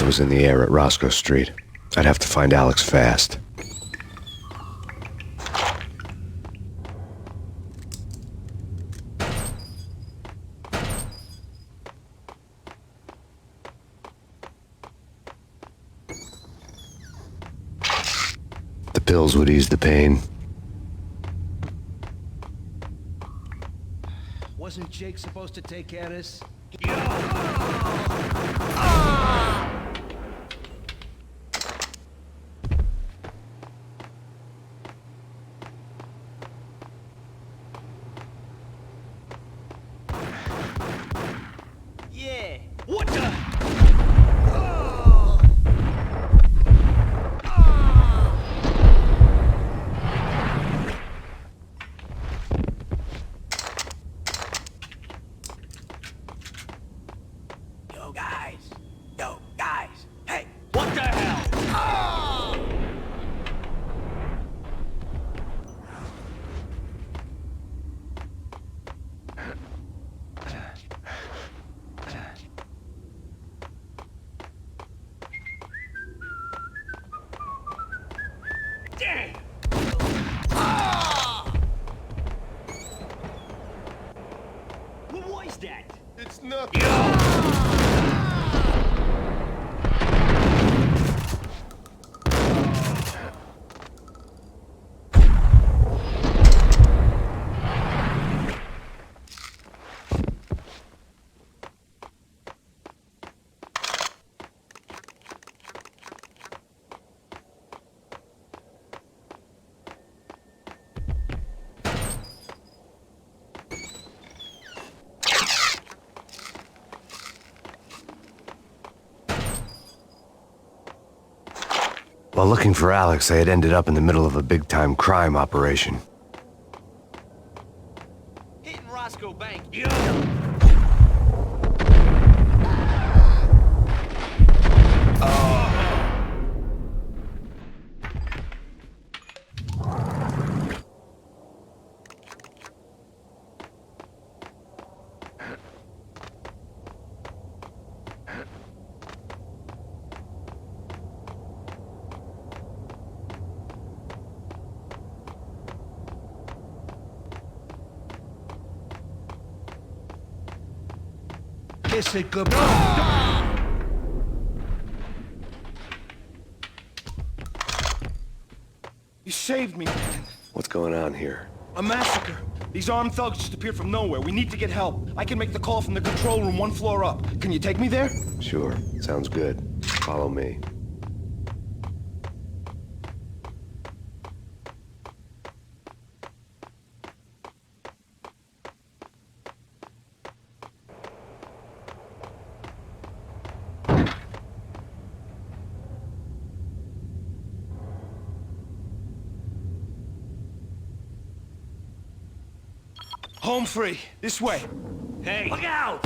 Delta was in the air at Roscoe Street. I'd have to find Alex fast. The pills would ease the pain. Wasn't Jake supposed to take care of this? Yeah. What the? Yo, guys. Hey, what the hell? Damn! What was that? It's nothing. While looking for Alex, I had ended up in the middle of a big-time crime operation. Hitting Roscoe Bank. Kiss it goodbye. You saved me, man. What's going on here? A massacre. These armed thugs just appeared from nowhere. We need to get help. I can make the call from the control room 1 floor up. Can you take me there? Sure, sounds good. Follow me. Home free. This way. Hey, look out!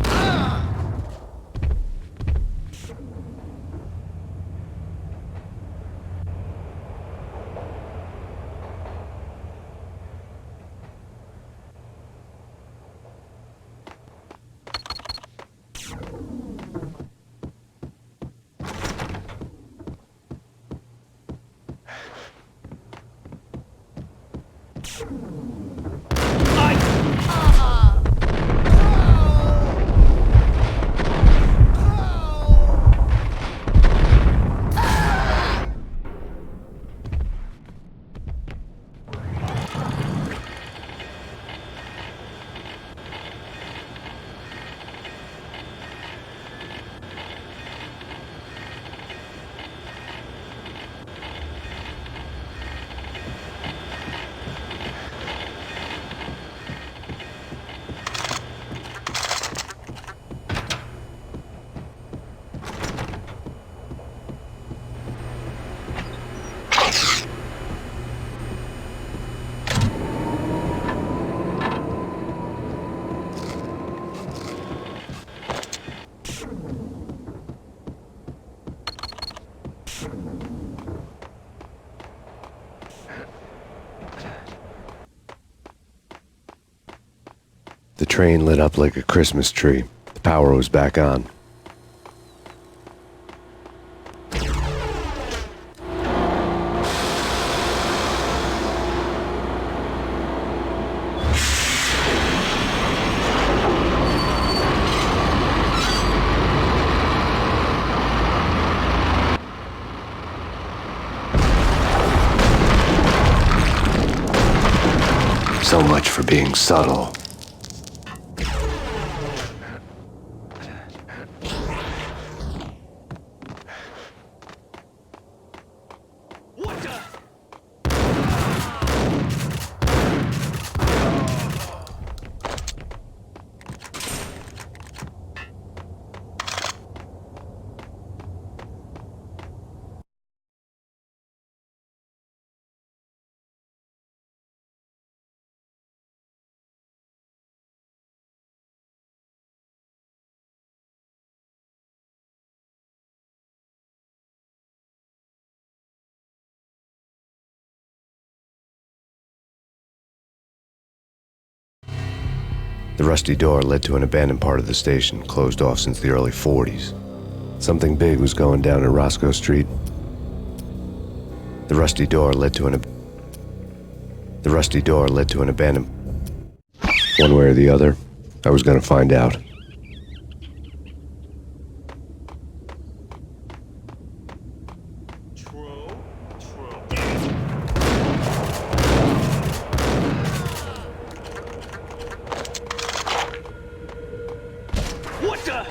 The train lit up like a Christmas tree. The power was back on. So much for being subtle. What the? The rusty door led to an abandoned part of the station, closed off since the early 40s. Something big was going down at Roscoe Street. The rusty door led to an abandoned... One way or the other, I was gonna find out. What the?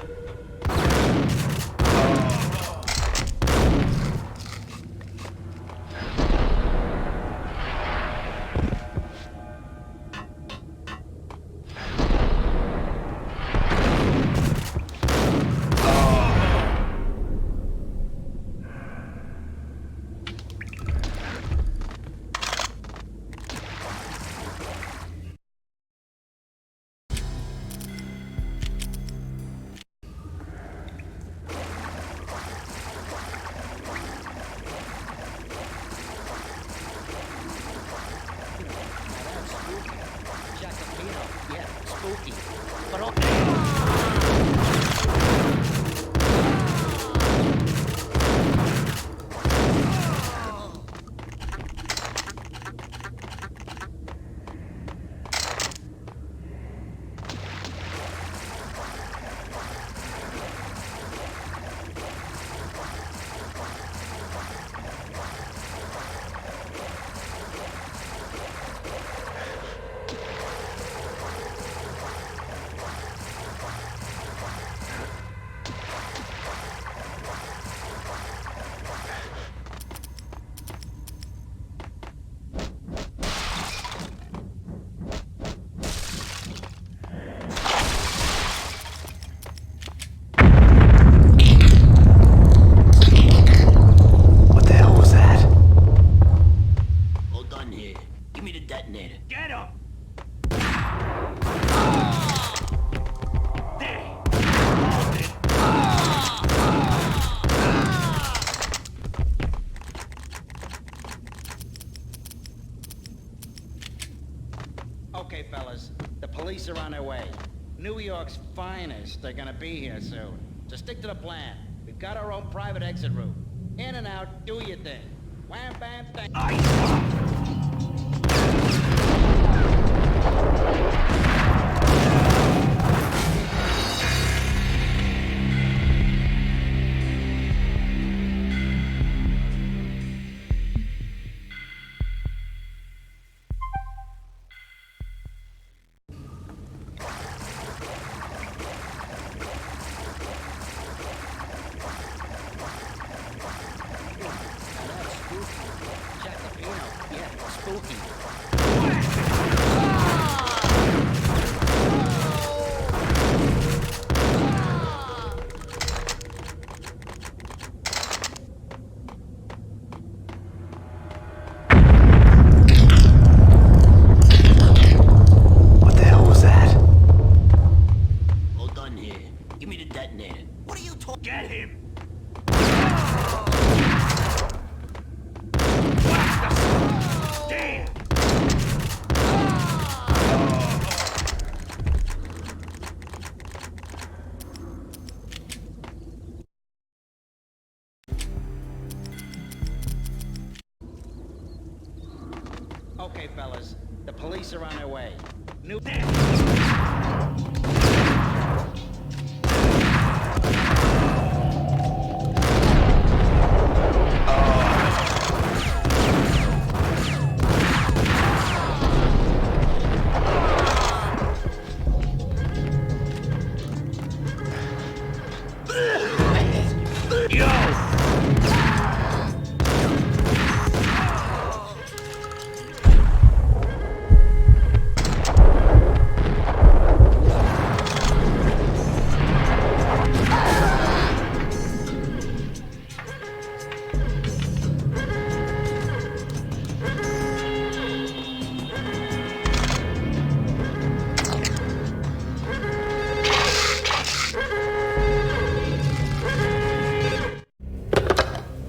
Yeah, spooky. But What the hell was that? All done here. Give me the detonator. get him! There! Hold it! Okay, fellas, the police are on their way. New York's finest are gonna be here soon. So stick to the plan. We've got our own private exit route. In and out, do your thing. Wham, bam, bang. Yeah, spooky. What the hell was that? All done here. Give me the detonator. What are you talking? Get him! Damn! Okay, fellas, the police are on their way. New...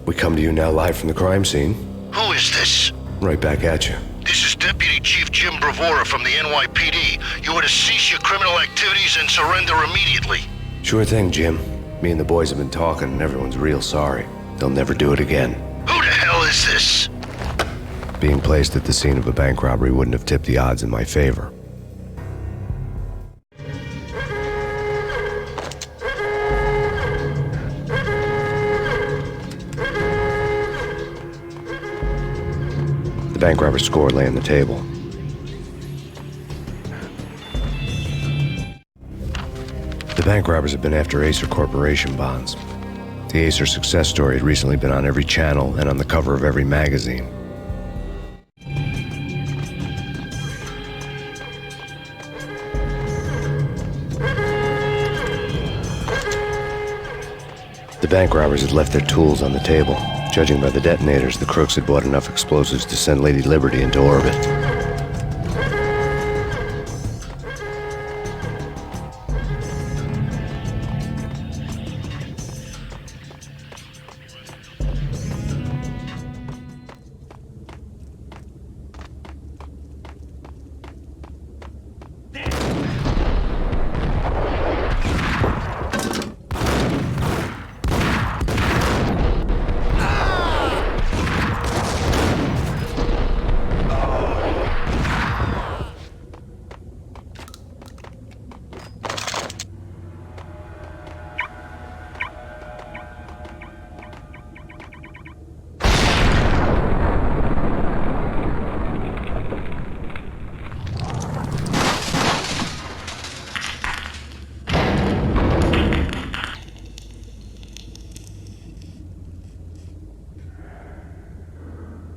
We come to you now live from the crime scene. Who is this? Right back at you. This is Deputy Chief Jim Bravura from the NYPD. You are to cease your criminal activities and surrender immediately. Sure thing, Jim. Me and the boys have been talking, and everyone's real sorry. They'll never do it again. Who the hell is this? Being placed at the scene of a bank robbery wouldn't have tipped the odds in my favor. The bank robber's score lay on the table. The bank robbers have been after Acer Corporation bonds. The Acer success story had recently been on every channel and on the cover of every magazine. The bank robbers had left their tools on the table. Judging by the detonators, the crooks had bought enough explosives to send Lady Liberty into orbit.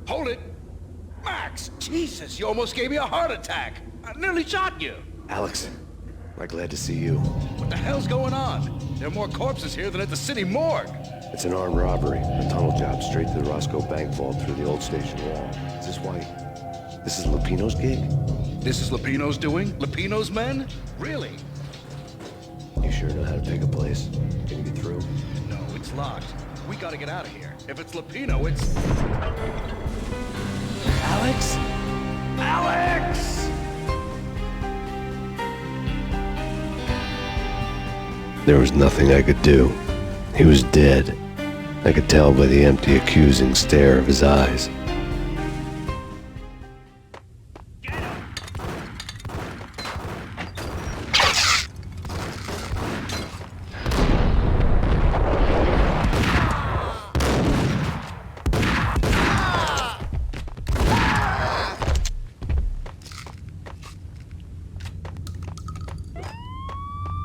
Hold it! Max! Jesus, you almost gave me a heart attack! I nearly shot you! Alex, I'm glad to see you. What the hell's going on? There are more corpses here than at the city morgue! It's an armed robbery, a tunnel job straight to the Roscoe Bank vault through the old station wall. Is this why? This is Lupino's gig? This is Lupino's doing? Lupino's men? Really? You sure know how to pick a place? Can you get through? No, it's locked. We gotta get out of here. If it's Lupino, it's... Alex? Alex! There was nothing I could do. He was dead. I could tell by the empty, accusing stare of his eyes.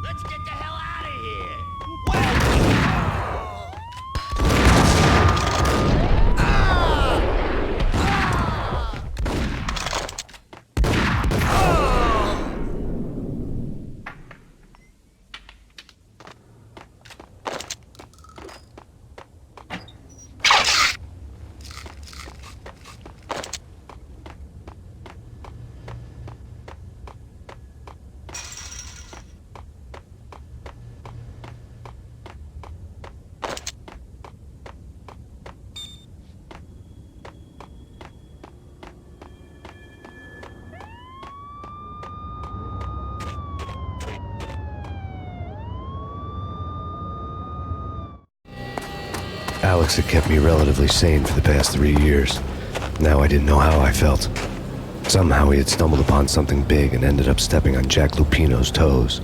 Let's get the hell out of here! Alex had kept me relatively sane for the past 3 years. Now I didn't know how I felt. Somehow he had stumbled upon something big and ended up stepping on Jack Lupino's toes.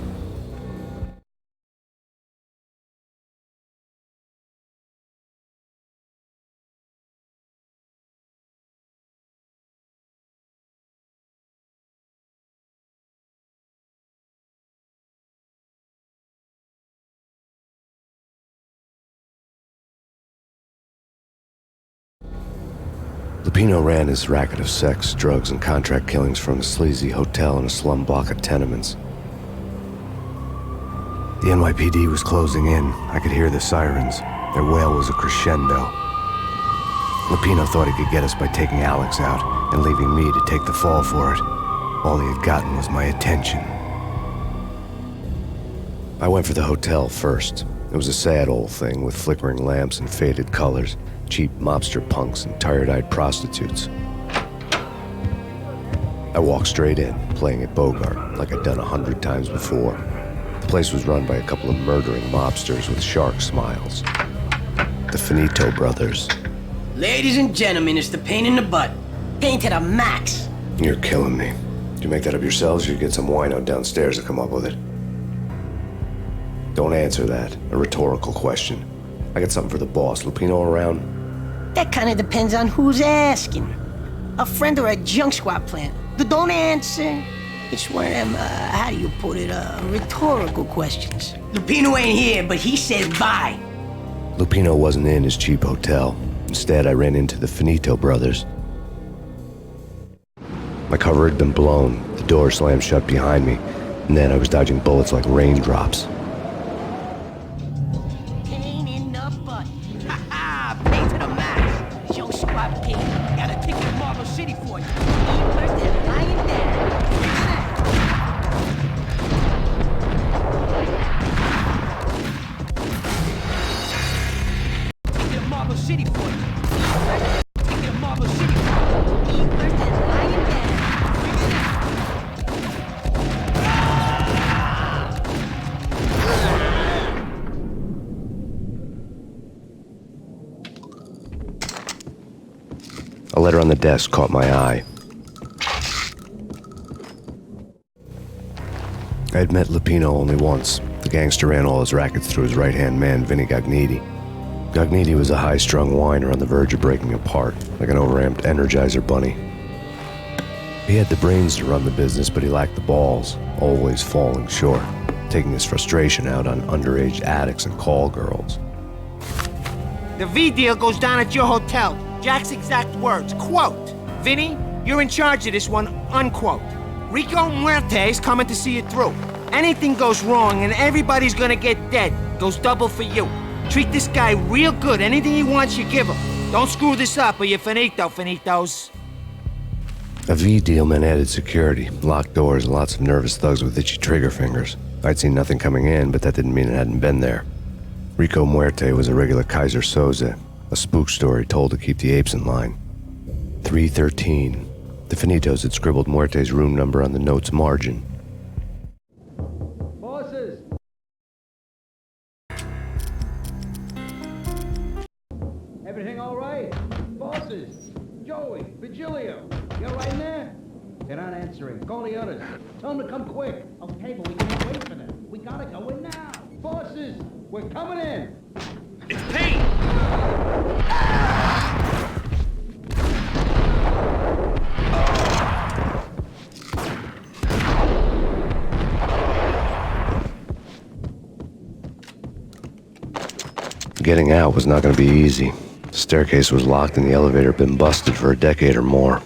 Lupino ran his racket of sex, drugs, and contract killings from a sleazy hotel in a slum block of tenements. The NYPD was closing in. I could hear the sirens. Their wail was a crescendo. Lupino thought he could get us by taking Alex out and leaving me to take the fall for it. All he had gotten was my attention. I went for the hotel first. It was a sad old thing with flickering lamps and faded colors, cheap mobster punks and tired-eyed prostitutes. I walked straight in, playing at Bogart, like I'd done 100 times before. The place was run by a couple of murdering mobsters with shark smiles. The Finito brothers. Ladies and gentlemen, it's the Payne in the butt. Payne to the max. You're killing me. Did you make that up yourselves, or you get some wino downstairs to come up with it? Don't answer that. A rhetorical question. I got something for the boss. Lupino around? That kind of depends on who's asking. A friend or a junk squad plant. Don't answer. It's one of them, how do you put it, rhetorical questions. Lupino ain't here, but he said bye. Lupino wasn't in his cheap hotel. Instead, I ran into the Finito brothers. My cover had been blown. The door slammed shut behind me, and then I was dodging bullets like raindrops. Payne in the butt. Ha ha! Payne to the max. Junk squad Payne. Got a ticket to Marble City for you. Evilers and lying down. Ticket to Marble City for you. Ticket to Marble City for you. Evilers and lying down. A letter on the desk caught my eye. I had met Lupino only once. The gangster ran all his rackets through his right-hand man, Vinny Gagniti. Gagniti was a high-strung whiner on the verge of breaking apart, like an overamped Energizer bunny. He had the brains to run the business, but he lacked the balls, always falling short, taking his frustration out on underage addicts and call girls. The V deal goes down at your hotel. Jack's exact words, quote, "Vinny, you're in charge of this one," unquote. Rico Muerte's coming to see it through. Anything goes wrong and everybody's gonna get dead. Goes double for you. Treat this guy real good. Anything he wants, you give him. Don't screw this up or you're finito, finitos. A V deal meant added security, locked doors, and lots of nervous thugs with itchy trigger fingers. I'd seen nothing coming in, but that didn't mean it hadn't been there. Rico Muerte was a regular Kaiser Soze, a spook story told to keep the apes in line. 313. The Finitos had scribbled Muerte's room number on the note's margin. Bosses! Everything all right? Bosses! Joey, Vigilio, you all right in there? They're not answering. Call the others. Tell them to come quick. Okay, but we can't wait for them. We gotta go in now. Bosses, we're coming in. It's Payne! Getting out was not going to be easy. The staircase was locked and the elevator had been busted for a decade or more.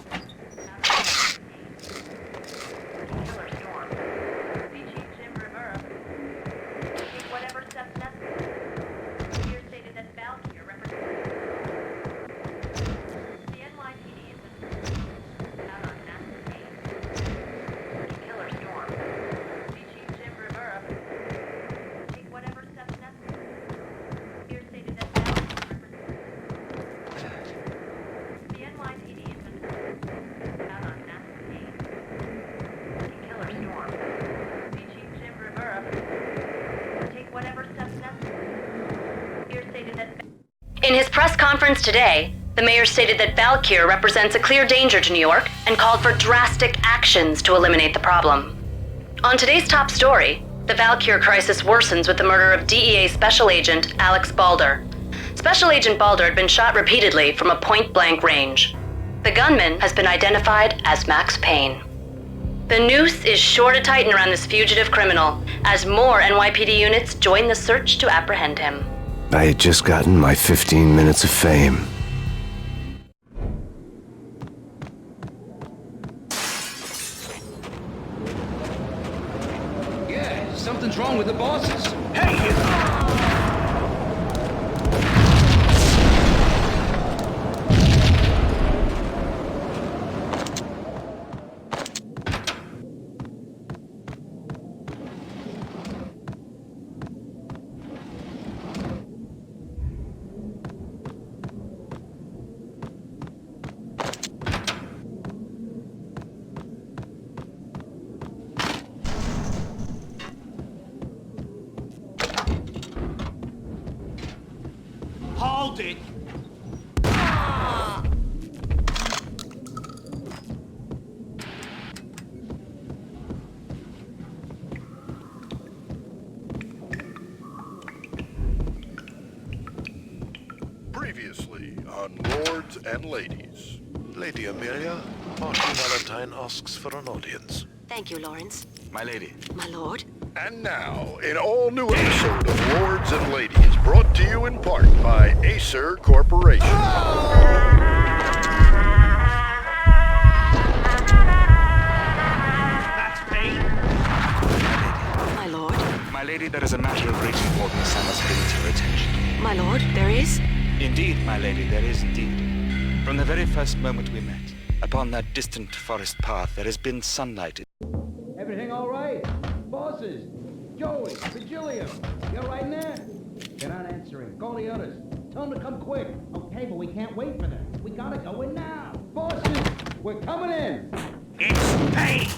In his press conference today, the mayor stated that Valkyr represents a clear danger to New York and called for drastic actions to eliminate the problem. On today's top story, the Valkyr crisis worsens with the murder of DEA Special Agent Alex Balder. Special Agent Balder had been shot repeatedly from a point-blank range. The gunman has been identified as Max Payne. The noose is sure to tighten around this fugitive criminal as more NYPD units join the search to apprehend him. I had just gotten my 15 minutes of fame. Something's wrong with the bosses. Hey, you! Hold it! Previously on Lords and Ladies. Lady Amelia, Marquis Valentine asks for an audience. Thank you, Lawrence. My lady. My lord. And now, an all-new episode of Lords and Ladies, brought to you in part by Acer Corporation. That's Payne. My lord. My lady, there is a matter of great importance I must bring to your attention. My lord, there is? Indeed, my lady, there is indeed. From the very first moment we met, upon that distant forest path, there has been sunlight. Everything all right? Bosses? Joey, Virgilio, you all right in there? They're not answering. Call the others. Tell them to come quick. Okay, but we can't wait for them. We gotta go in now. Bosses, we're coming in. It's Payne!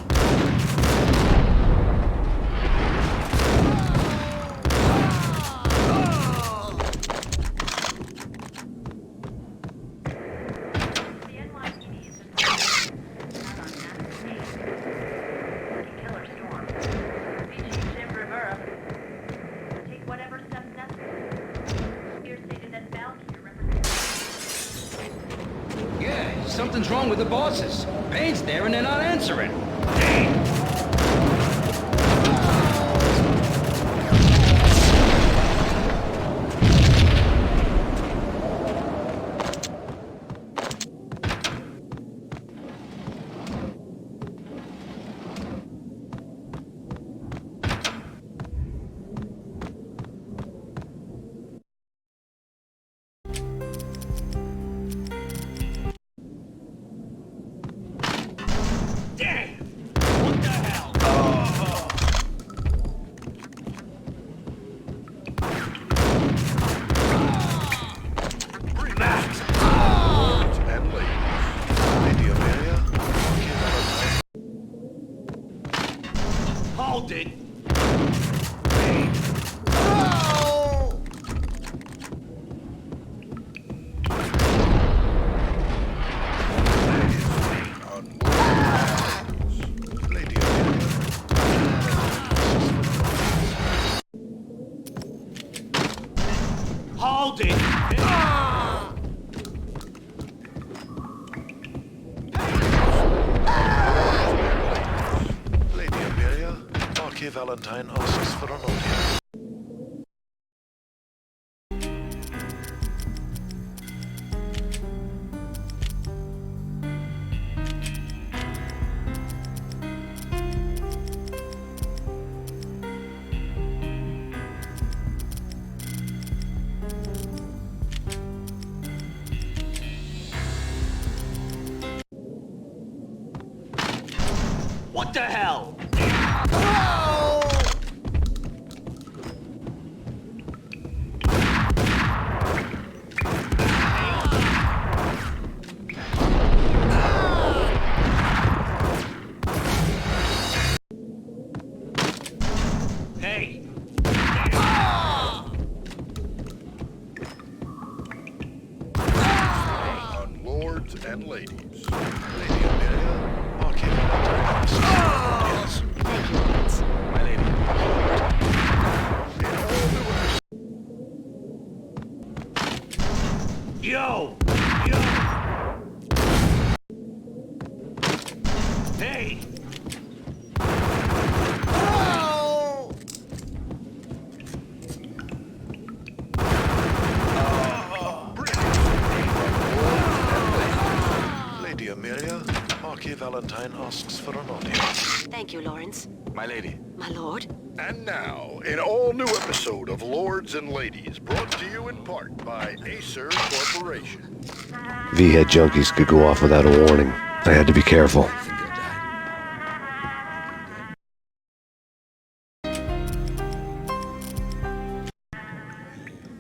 Yeah, something's wrong with the bosses. Payne's there and they're not answering. Damn! What the hell? Oh. Max! Lords and Ladies. Lady Amelia, Marquis Valentine. Hold it! Lady Amelia. Hold it! Lady Amelia, Marquis Valentine asks for an audience. What the hell? Hey! On Lords and Ladies. Lady Amelia, Marquis Valentine asks for an audience. Thank you, Lawrence. My lady. An all-new Yo! Yo! Hey! Lady Amelia, Marquis Valentine asks for an audience. Thank you, Lawrence. My lady. My lord. And now, an all-new episode of Lords and Ladies, brought to you in part by Acer Corporation. V-head junkies could go off without a warning. I had to be careful.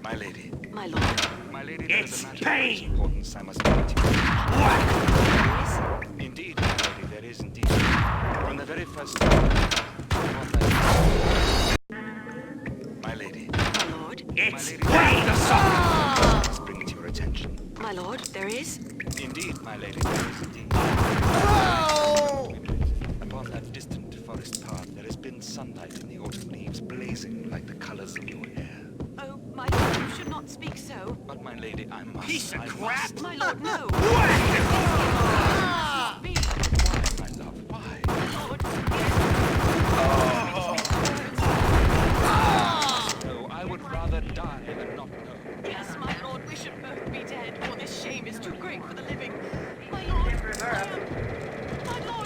My lady. My lord. My lady, there is It's a matter of Payne. great importance I must bring to you. What? Indeed, my lady, there is indeed. From the very first time. My lady. My lord. It's lady. Payne the son. I must bring it to your attention. My lord, there is. Indeed, my lady, there is indeed. Upon that distant forest path, there has been sunlight in the autumn leaves blazing like the colors of your hair. Oh, my lord, you should not speak so. But, my lady, I must. Piece of I crap. must. My lord, no. What? Me. Why, my love, why? My lord. No, I would rather die than not know. Yes, my lord, we should both be dead, for this shame is too great for the living. My lord,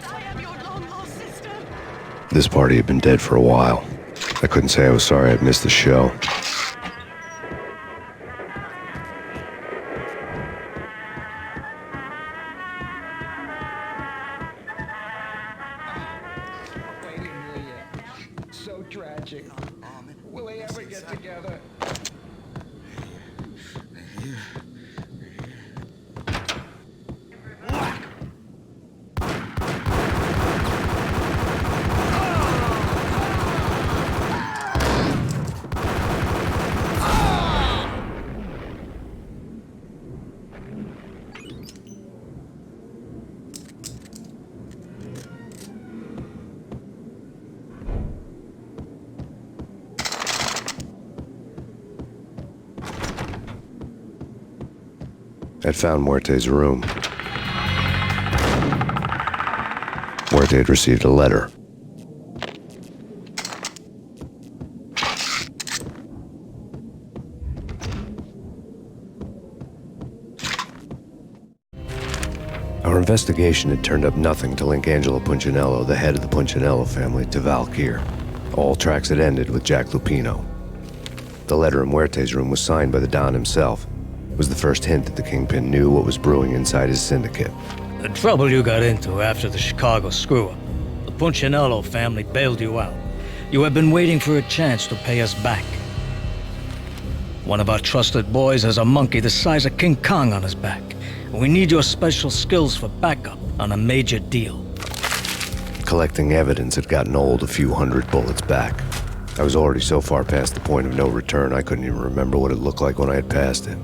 I am your long-lost sister. This party had been dead for a while. I couldn't say I was sorry I'd missed the show. Waiting here. So tragic. Will they ever get together? I'd found Muerte's room. Muerte had received a letter. Our investigation had turned up nothing to link Angelo Punchinello, the head of the Punchinello family, to Valkyr. All tracks had ended with Jack Lupino. The letter in Muerte's room was signed by the Don himself. It was the first hint that the Kingpin knew what was brewing inside his syndicate. The trouble you got into after the Chicago screw-up. The Punchinello family bailed you out. You have been waiting for a chance to pay us back. One of our trusted boys has a monkey the size of King Kong on his back. We need your special skills for backup on a major deal. Collecting evidence had gotten old a few hundred bullets back. I was already so far past the point of no return I couldn't even remember what it looked like when I had passed it.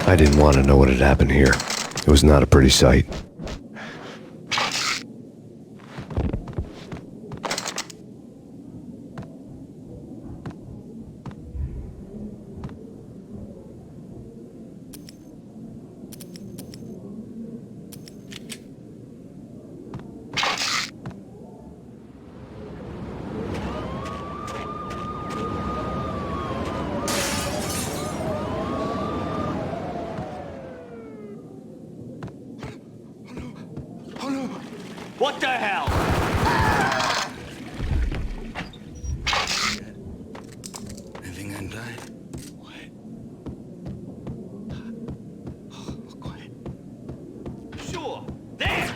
I didn't want to know what had happened here. It was not a pretty sight. What the hell? I think I'm dying. What? Oh, quiet. Sure. There.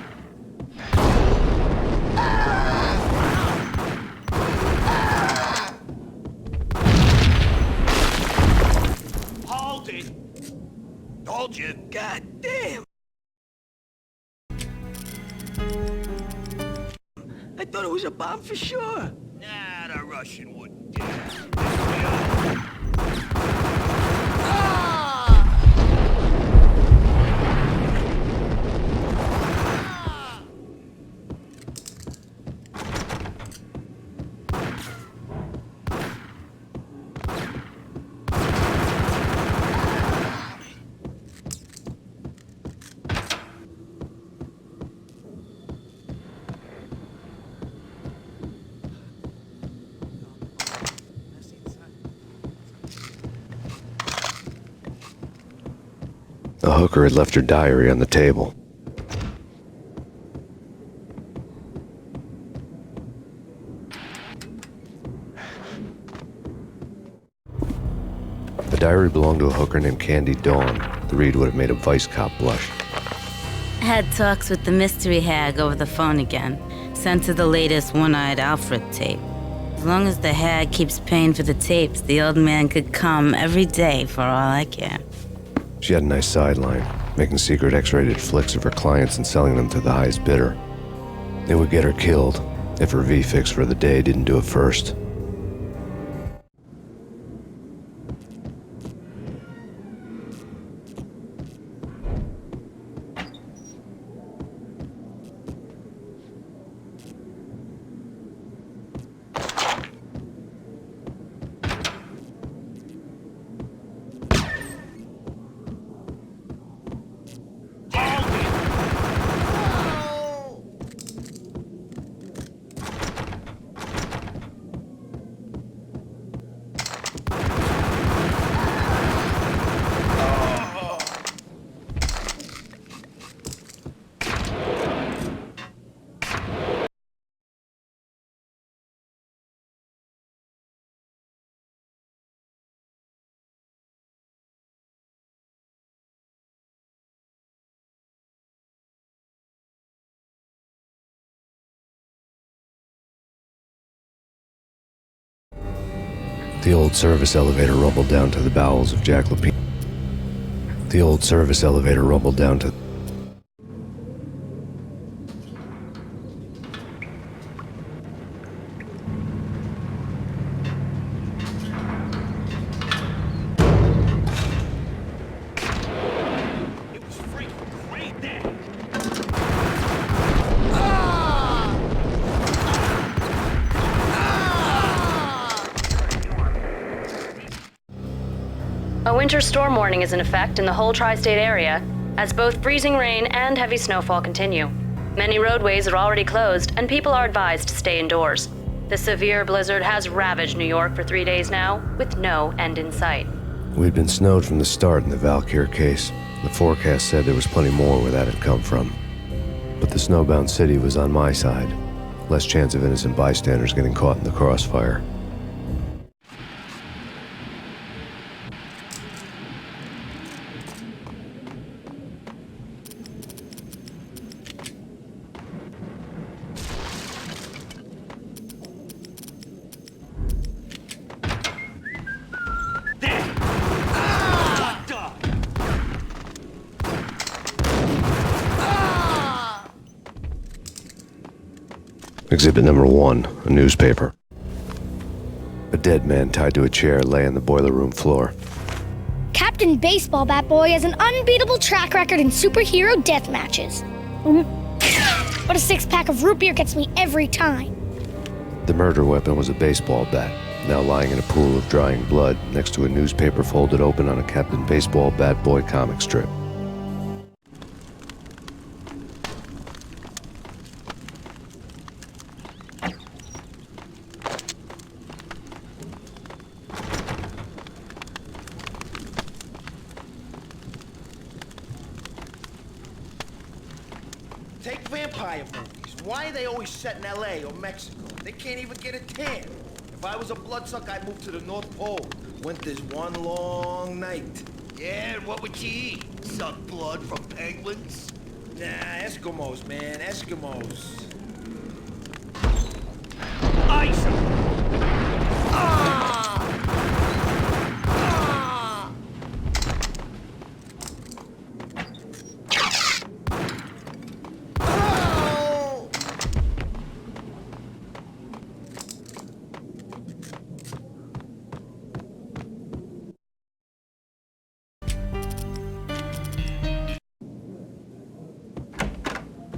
Hold it. Told you. God damn! I thought it was a bomb for sure. Nah, the Russian wouldn't do A hooker had left her diary on the table. The diary belonged to a hooker named Candy Dawn. The read would have made a vice cop blush. Had talks with the mystery hag over the phone again. Sent her the latest One-Eyed Alfred tape. As long as the hag keeps paying for the tapes, the old man could come every day for all I care. She had a nice sideline, making secret X-rated flicks of her clients and selling them to the highest bidder. It would get her killed if her V-fix for the day didn't do it first. The old service elevator rumbled down to the bowels of Jack Lapine. The old service elevator rumbled down to... It was freaking great there. A winter storm warning is in effect in the whole tri-state area, as both freezing rain and heavy snowfall continue. Many roadways are already closed, and people are advised to stay indoors. The severe blizzard has ravaged New York for 3 days now, with no end in sight. We'd been snowed from the start in the Valkyr case. The forecast said there was plenty more where that had come from. But the snowbound city was on my side. Less chance of innocent bystanders getting caught in the crossfire. Exhibit number 1, a newspaper. A dead man tied to a chair lay on the boiler room floor. Captain Baseball Bat Boy has an unbeatable track record in superhero death matches. But a 6-pack of root beer gets me every time. The murder weapon was a baseball bat, now lying in a pool of drying blood next to a newspaper folded open on a Captain Baseball Bat Boy comic strip. Take vampire movies. Why are they always set in L.A. or Mexico? They can't even get a tan. If I was a bloodsucker, I'd move to the North Pole. Winter's one long night. Yeah, and what would you eat? Suck blood from penguins? Nah, Eskimos, man, Eskimos. Ice 'em.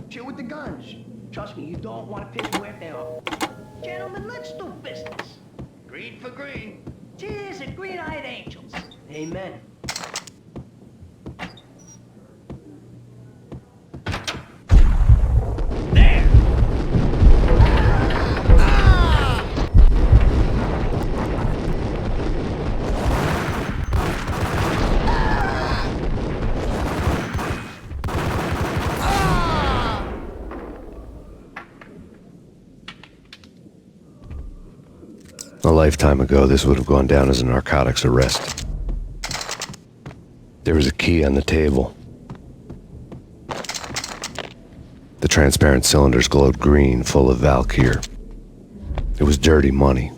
Chill with the guns. Trust me, you don't want to piss Muerte off. Gentlemen, let's do business. Green for green. Cheers and green-eyed angels. Amen. There! lifetime ago, this would have gone down as a narcotics arrest. There was a key on the table. The transparent cylinders glowed green, full of Valkyr. It was dirty money.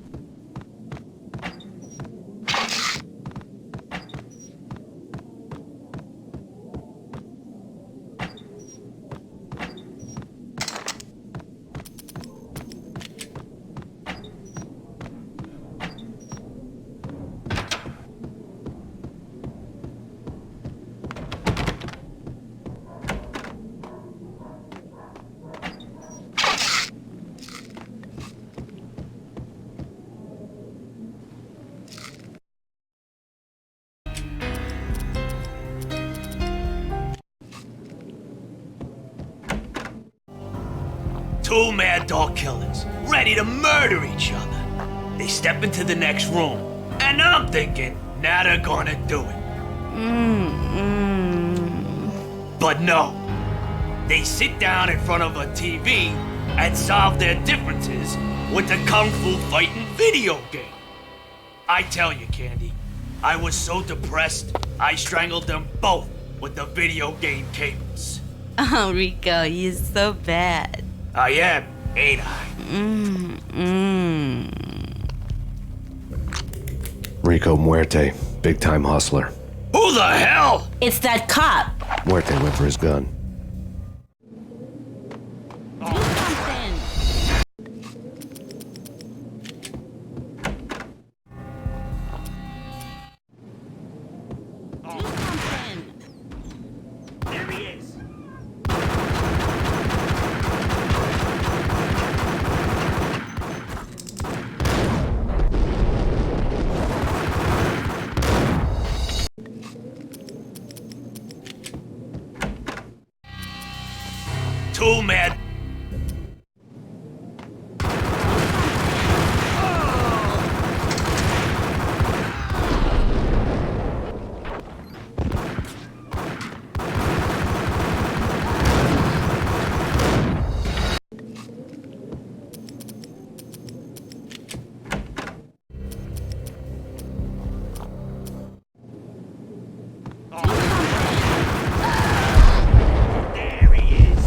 Two mad dog killers, ready to murder each other. They step into the next room, and I'm thinking, now they're gonna do it. But no. They sit down in front of a TV and solve their differences with the Kung Fu fighting video game. I tell you, Candy, I was so depressed, I strangled them both with the video game cables. Oh, Rico, you're so bad. I am, ain't I? Rico Muerte, big-time hustler. Who the hell? It's that cop. Muerte went for his gun. There he is. Two mad. There he is.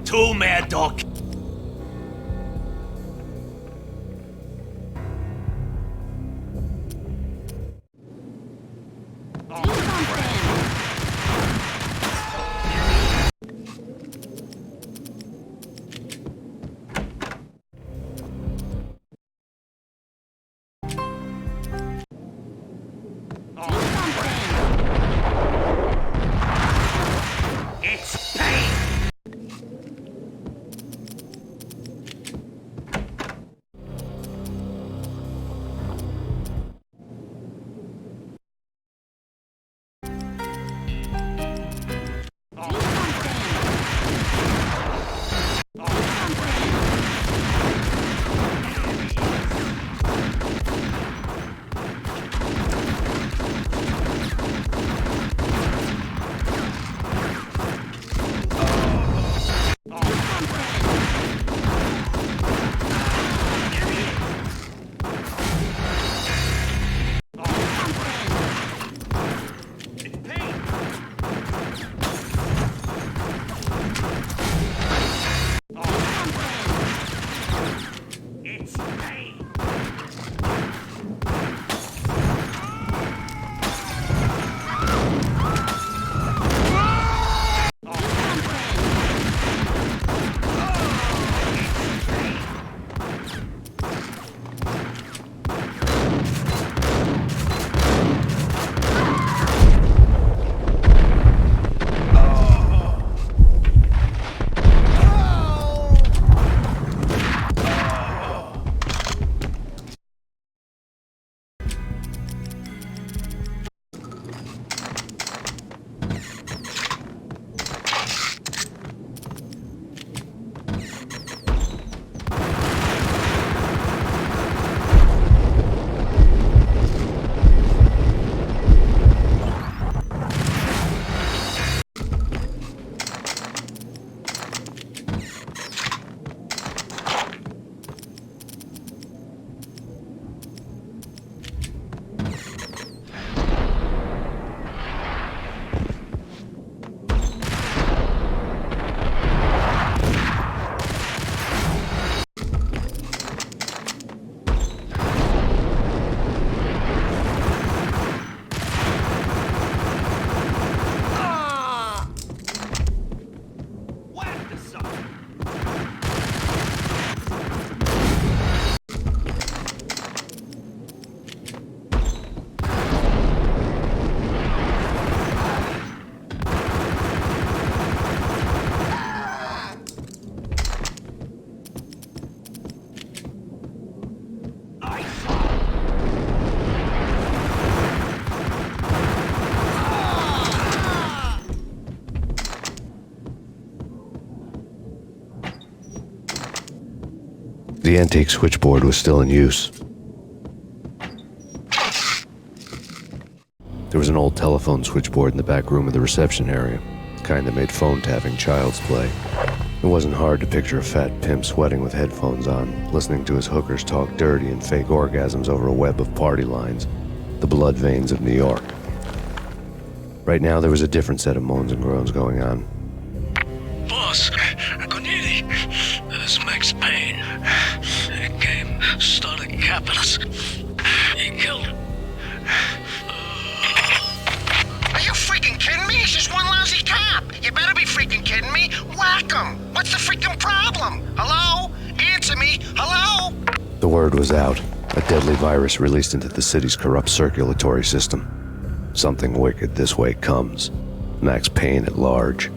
Two mad dog. It's Payne. The antique switchboard was still in use. There was an old telephone switchboard in the back room of the reception area, the kind that made phone tapping child's play. It wasn't hard to picture a fat pimp sweating with headphones on, listening to his hookers talk dirty and fake orgasms over a web of party lines, the blood veins of New York. Right now, there was a different set of moans and groans going on. Boss, Corneli, this is Max Payne. He came, started capping us. He killed him. Are you freaking kidding me? He's just one lousy cop. You better be freaking kidding me. Whack him. What's the freaking problem? Hello? Answer me. Hello? The word was out. A deadly virus released into the city's corrupt circulatory system. Something wicked this way comes. Max Payne at large.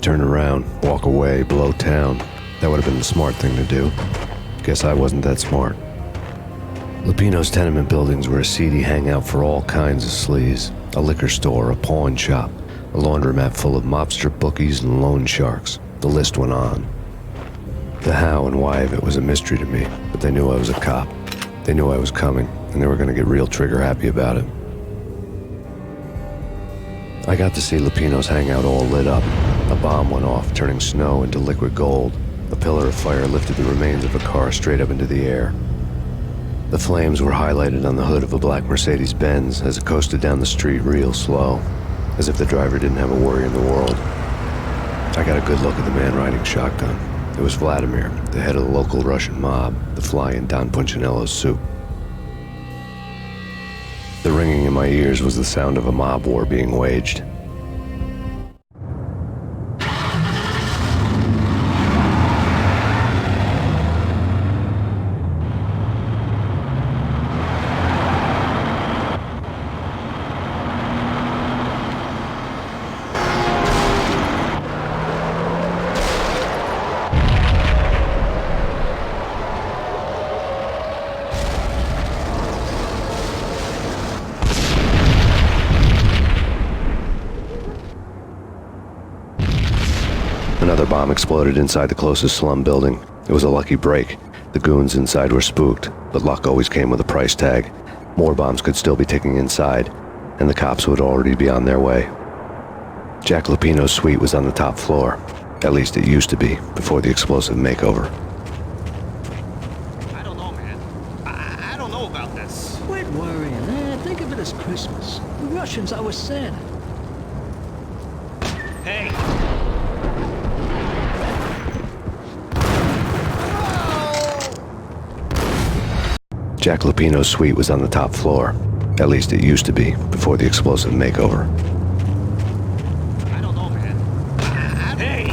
Turn around, walk away, blow town. That would have been the smart thing to do. Guess I wasn't that smart. Lupino's tenement buildings were a seedy hangout for all kinds of sleaze. A liquor store, a pawn shop, a laundromat full of mobster bookies and loan sharks. The list went on. The how and why of it was a mystery to me, but they knew I was a cop. They knew I was coming, and they were going to get real trigger happy about it. I got to see Lupino's hangout all lit up. A bomb went off, turning snow into liquid gold. A pillar of fire lifted the remains of a car straight up into the air. The flames were highlighted on the hood of a black Mercedes-Benz as it coasted down the street real slow, as if the driver didn't have a worry in the world. I got a good look at the man riding shotgun. It was Vladimir, the head of the local Russian mob, the fly in Don Punchinello's soup. The ringing in my ears was the sound of a mob war being waged. Another bomb exploded inside the closest slum building. It was a lucky break. The goons inside were spooked, but luck always came with a price tag. More bombs could still be ticking inside, and the cops would already be on their way. Jack Lupino's suite was on the top floor. At least it used to be, before the explosive makeover. I don't know, man. I don't know about this. Quit worrying, man. Think of it as Christmas. The Russians are with Santa. Jack Lupino's suite was on the top floor. At least it used to be, before the explosive makeover. I don't know, man. Hey!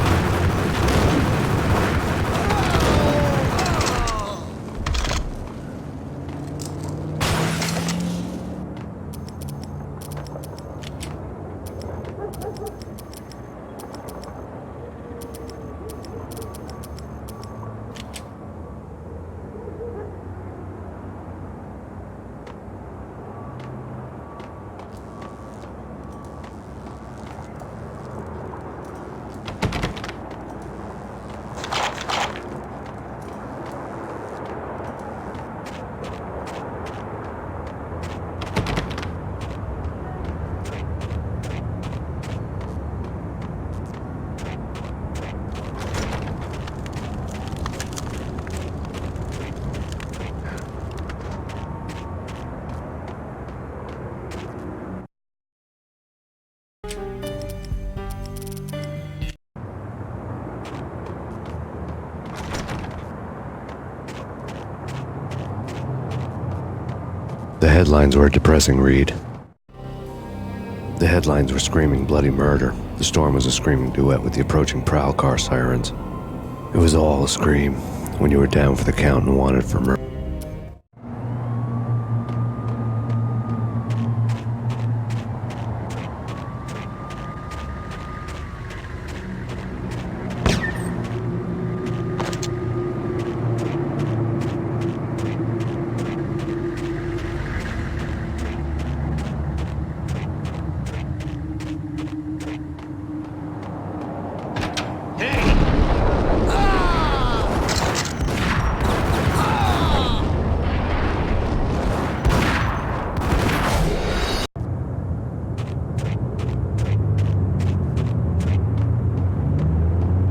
The headlines were a depressing read. The headlines were screaming bloody murder. The storm was a screaming duet with the approaching prowl car sirens. It was all a scream when you were down for the count and wanted for murder.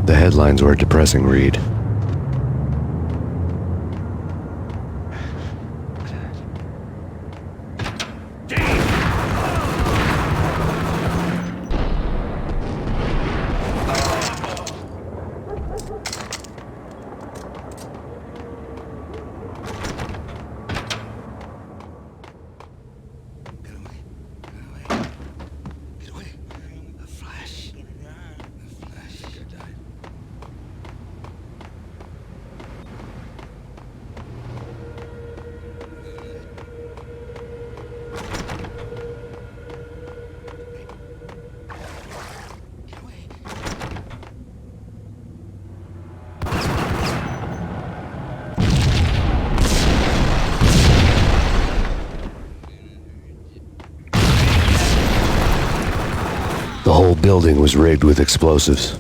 The headlines were a depressing read. The whole building was rigged with explosives.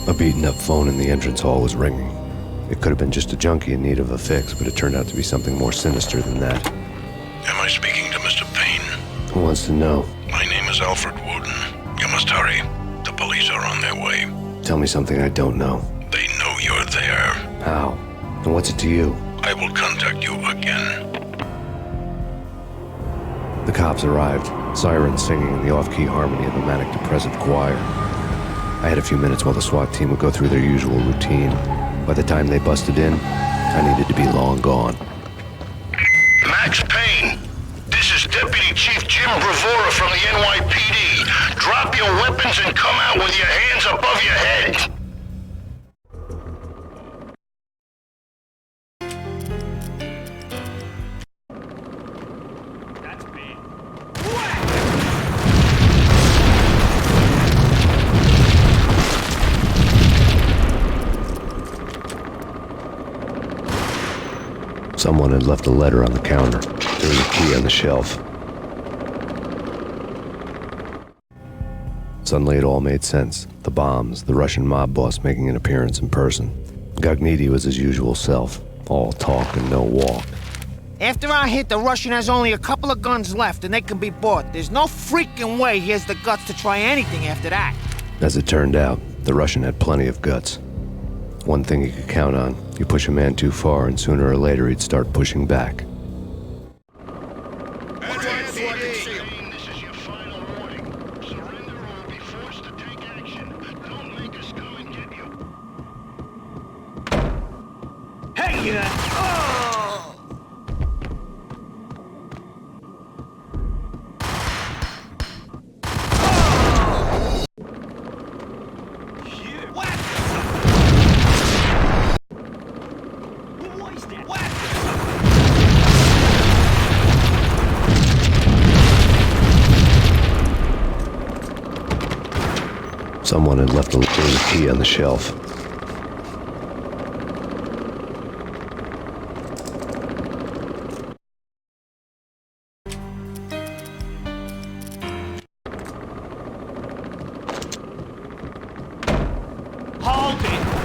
A beaten-up phone in the entrance hall was ringing. It could have been just a junkie in need of a fix, but it turned out to be something more sinister than that. Am I speaking to Mr. Payne? Who wants to know? My name is Alfred Wooden. You must hurry. The police are on their way. Tell me something I don't know. They know you're there. How? And what's it to you? I will contact you again. The cops arrived, sirens singing in the off-key harmony of a manic-depressive choir. I had a few minutes while the SWAT team would go through their usual routine. By the time they busted in, I needed to be long gone. Max Payne, this is Deputy Chief Jim Bravura from weapons and come out with your hands above your head! Someone had left a letter on the counter. There was a key on the shelf. Suddenly it all made sense. The bombs, the Russian mob boss making an appearance in person. Gognitti was his usual self. All talk and no walk. After our hit, the Russian has only a couple of guns left and they can be bought. There's no freaking way he has the guts to try anything after that. As it turned out, the Russian had plenty of guts. One thing he could count on, you push a man too far and sooner or later he'd start pushing back. This is your final warning. Surrender or we'll be forced to take action. Don't make us come and get you. Hey, Someone had left a key on the shelf. hold it!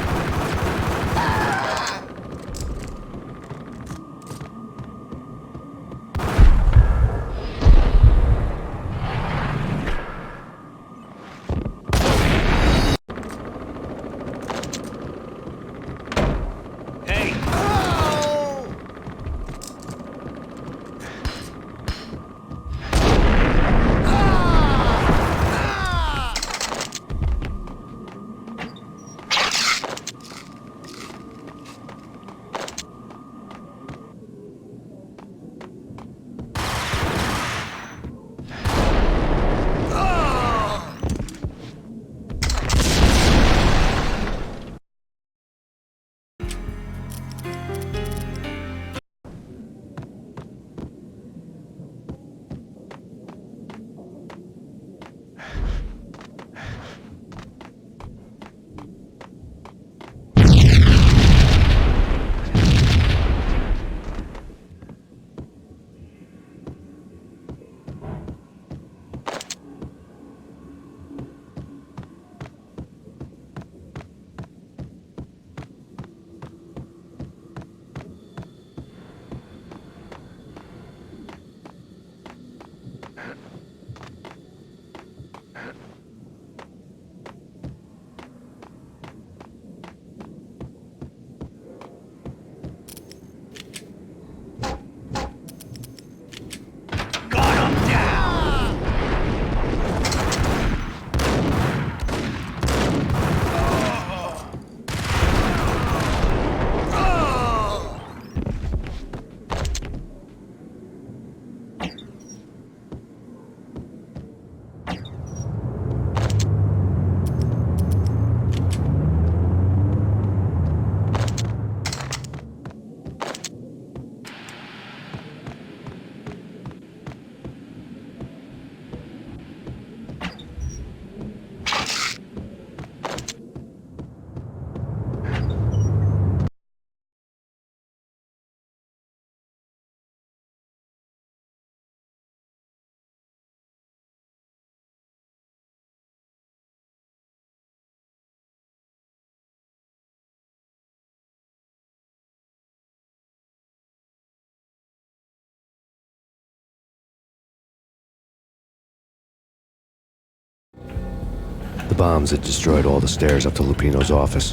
The bombs had destroyed all the stairs up to Lupino's office.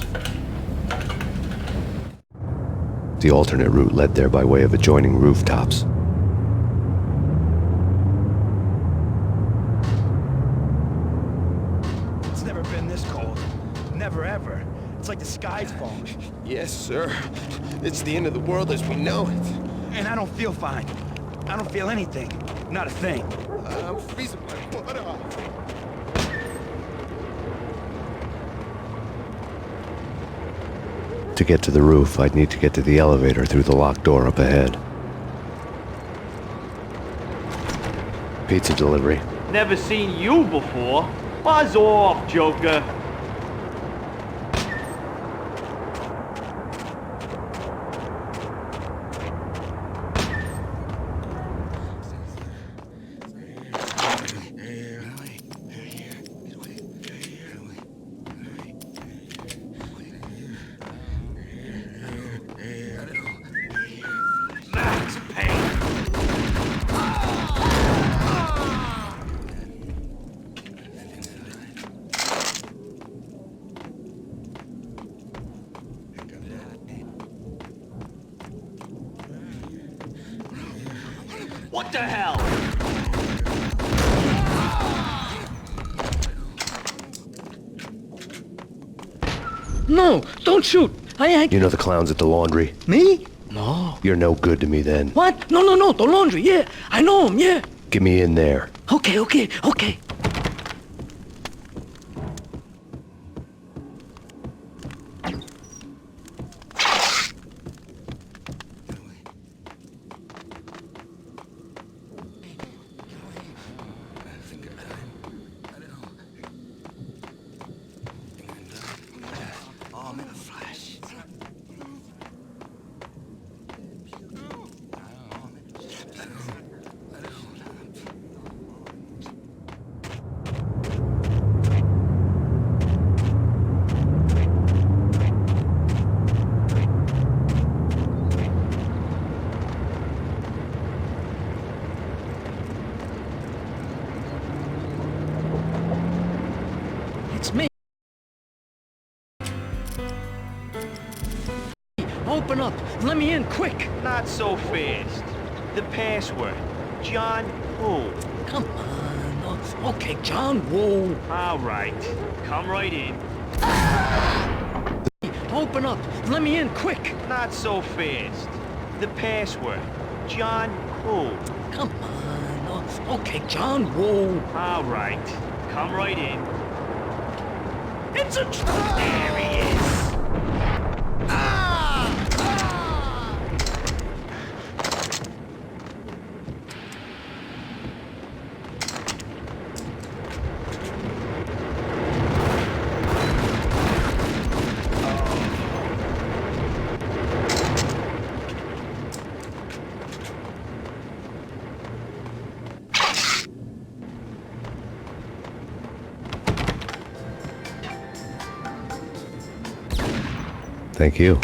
The alternate route led there by way of adjoining rooftops. It's never been this cold. Never ever. It's like the sky's falling. Yes, sir. It's the end of the world as we know it. And I don't feel fine. I don't feel anything. Not a thing. I'm freezing my butt off. To get to the roof, I'd need to get to the elevator through the locked door up ahead. Pizza delivery. Never seen you before. Buzz off, Joker. What the hell? No, don't shoot. I You know the clowns at the laundry? Me? No. You're no good to me then. What? No, the laundry, yeah. I know him, yeah. Get me in there. Okay. It's me. Open up. Let me in, quick. Not so fast. The password. John who? Come on. Oh, okay, John Woo. All right. Come right in. Open up. Let me in, quick. Not so fast. The password. John who? Come on. Okay, John Woo. All right. Come right in. It's a... There he is. Thank you.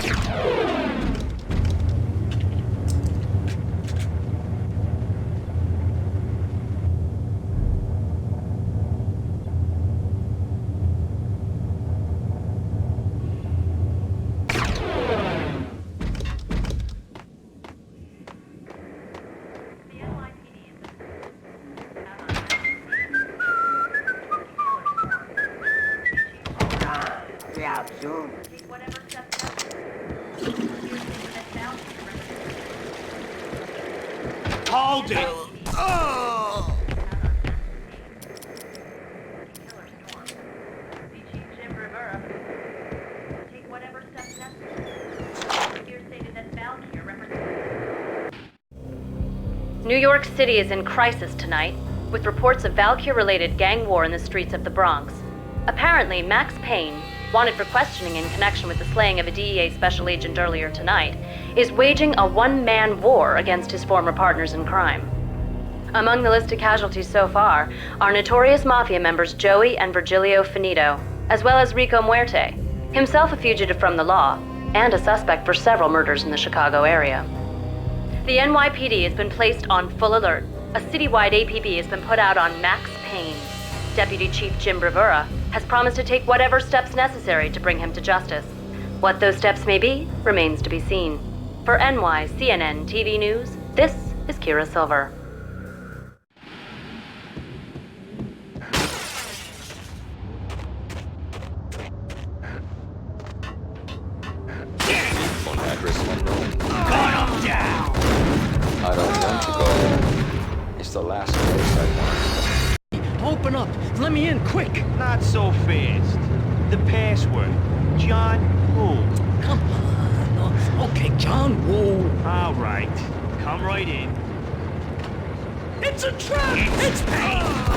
Yeah, soon. Hold it! New York City is in crisis tonight, with reports of Valkyr-related gang war in the streets of the Bronx. Apparently, Max Payne, wanted for questioning in connection with the slaying of a DEA special agent earlier tonight, is waging a one-man war against his former partners in crime. Among the listed casualties so far are notorious mafia members Joey and Virgilio Finito, as well as Rico Muerte, himself a fugitive from the law, and a suspect for several murders in the Chicago area. The NYPD has been placed on full alert. A citywide APB has been put out on Max Payne. Deputy Chief Jim Bravura has promised to take whatever steps necessary to bring him to justice. What those steps may be remains to be seen. For NYCNN TV News, this is Kira Silver. Phone address unknown. Gun him down! I don't want to go there. It's the last place I want. Open up. Let me in, quick. Not so fast. The password. John who? Come on. Okay, John, whoa. All right. Come right in. It's a trap! It's Payne!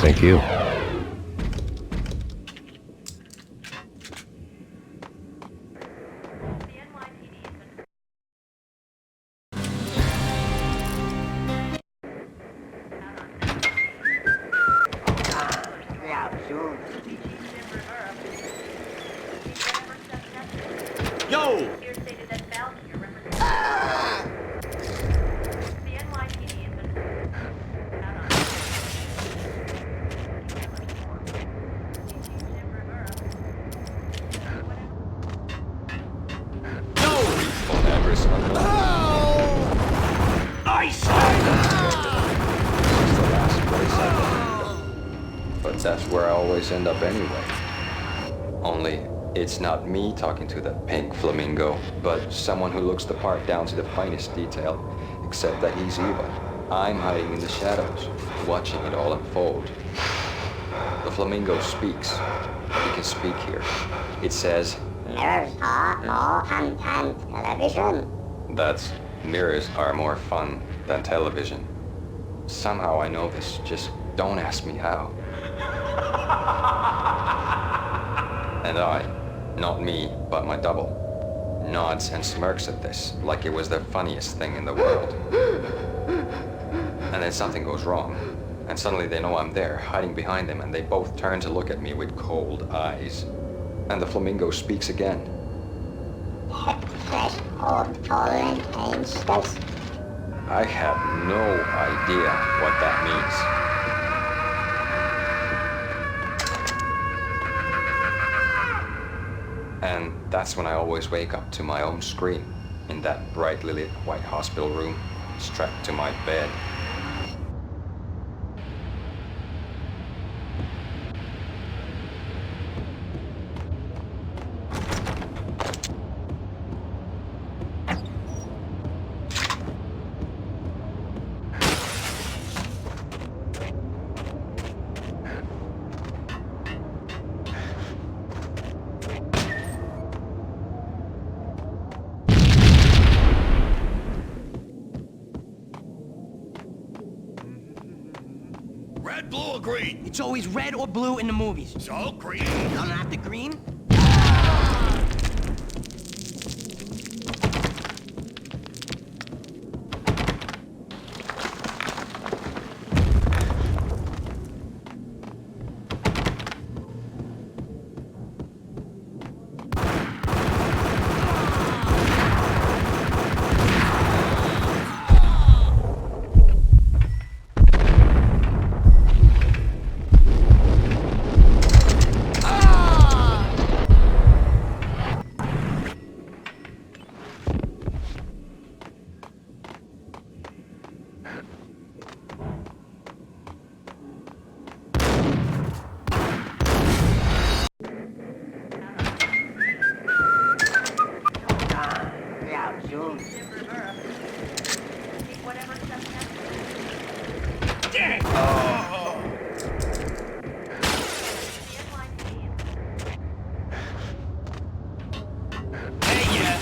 Thank you. Yo! Phone address unknown. I It's the last place I want to end up. But that's where I always end up anyway. Only, it's not me talking to the pink flamingo, but someone who looks the part down to the finest detail, except that he's evil. I'm hiding in the shadows, watching it all unfold. The flamingo speaks. He can speak here. It says, Mirrors are more fun than television. that's mirrors are more fun than television. Somehow I know this, just don't ask me how. And I, not me, but my double, nods and smirks at this like it was the funniest thing in the world. And then something goes wrong, and suddenly they know I'm there, hiding behind them, and they both turn to look at me with cold eyes. And the flamingo speaks again. Fresh old fallen angels. I have no idea what that means. And that's when I always wake up to my own scream in that brightly lit white hospital room, strapped to my bed. Red, blue, or green? It's always red or blue in the movies. So green. No, not the green.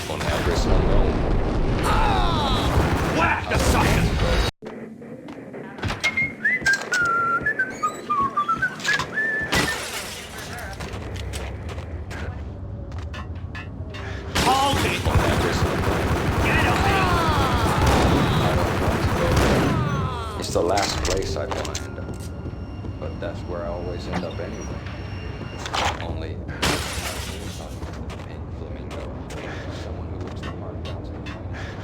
Phone address unknown. Whack the sucker! Hold it! Phone address unknown. Get away! I don't want to go there. It's the last place I want to end up. But that's where I always end up anyway. Only, pink flamingo, someone who looks the part down to the finest.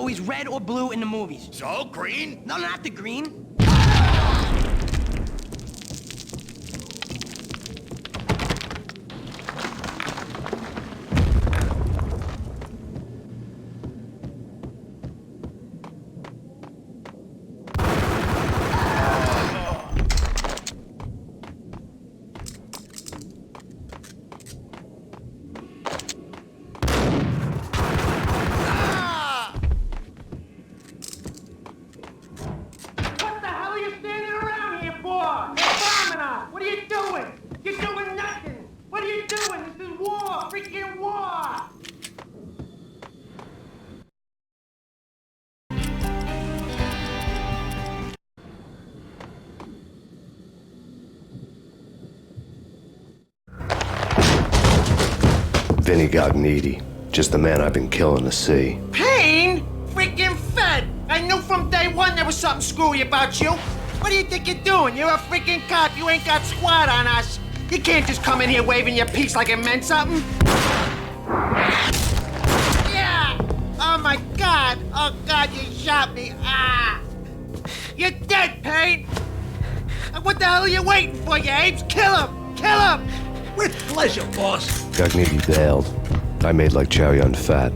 always red or blue in the movies. So, green? No, not the green. What the hell are you standing around here for? They're bombing us! What are you doing? You're doing nothing! What are you doing? This is war! Freaking war! Vinny Gognitti, just the man I've been killing to see. Payne? Freaking fed! I knew from day one there was something screwy about you. What do you think you're doing? You're a freaking cop. You ain't got squad on us. You can't just come in here waving your piece like it meant something. Yeah! Oh my God! Oh God, you shot me! Ah! You're dead, Payne! What the hell are you waiting for, you apes? Kill him! Kill him! With pleasure, boss. Gognitti bailed. I made like Chow Yun Fat.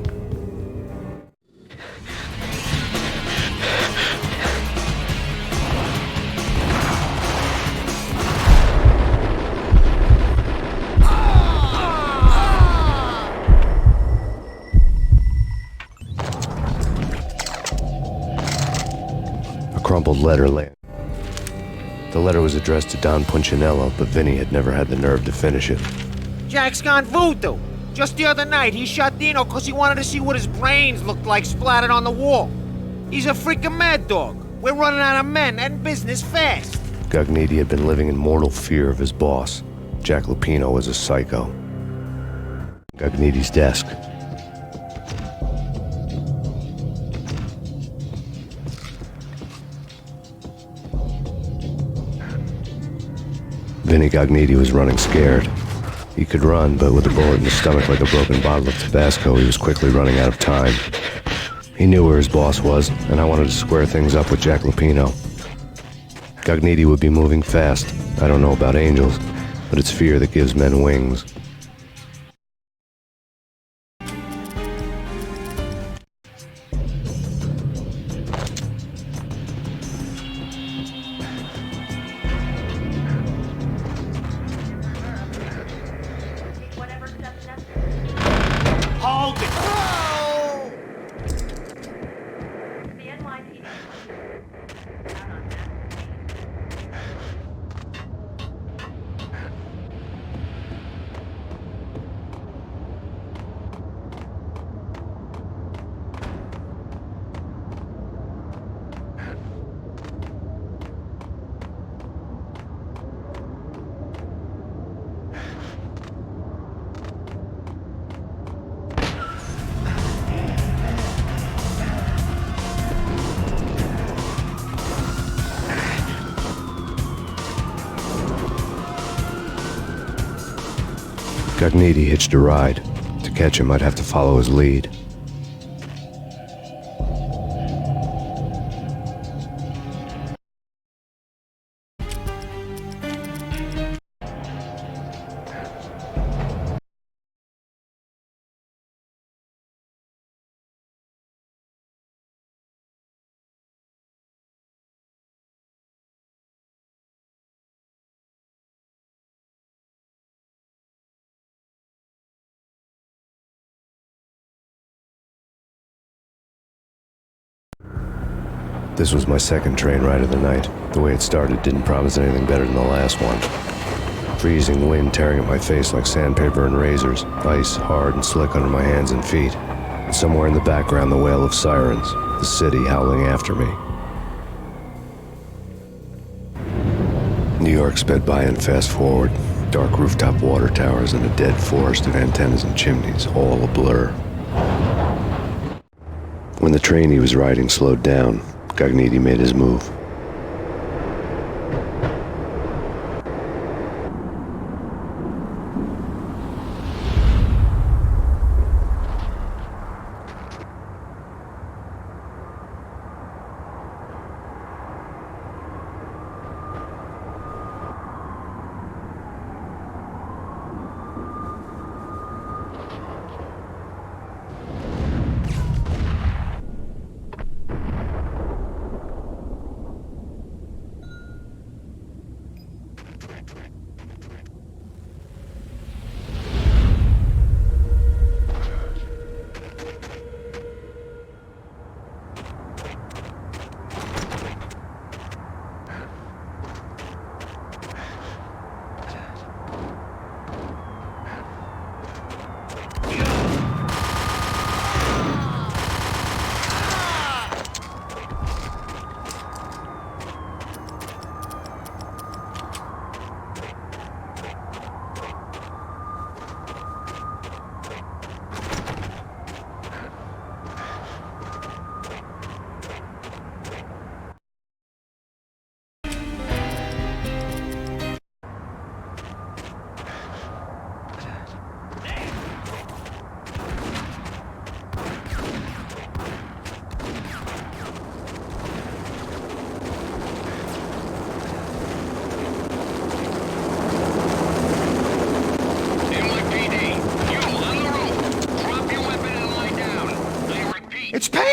A crumpled letter lay. The letter was addressed to Don Punchinello, but Vinny had never had the nerve to finish it. Jack's gone voodoo. Just the other night, he shot Dino because he wanted to see what his brains looked like splattered on the wall. He's a freaking mad dog. We're running out of men and business fast. Gognitti had been living in mortal fear of his boss. Jack Lupino was a psycho. Gognitti's desk. Vinny Gognitti was running scared. He could run, but with a bullet in his stomach like a broken bottle of Tabasco, he was quickly running out of time. He knew where his boss was, and I wanted to square things up with Jack Lupino. Gognitti would be moving fast. I don't know about angels, but it's fear that gives men wings. Hold it! Gognitti hitched a ride. To catch him, I'd have to follow his lead. This was my second train ride of the night. The way it started didn't promise anything better than the last one. Freezing wind tearing at my face like sandpaper and razors, ice hard and slick under my hands and feet. And somewhere in the background, the wail of sirens, the city howling after me. New York sped by in fast forward. Dark rooftop water towers and a dead forest of antennas and chimneys, all a blur. When the train he was riding slowed down, Gognitti made his move.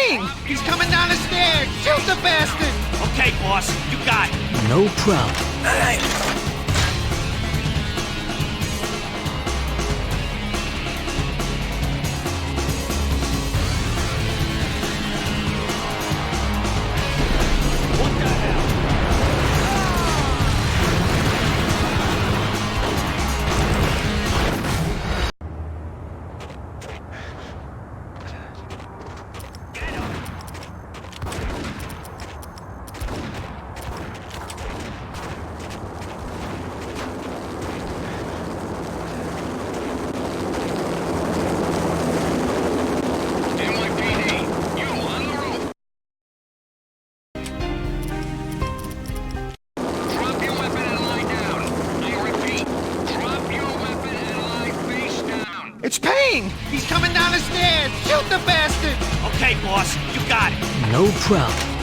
Payne! He's coming down the stairs! Shoot the bastard! Okay, boss, you got it. No problem. It's Payne! He's coming down the stairs! Shoot the bastard! Okay, boss, you got it. No problem.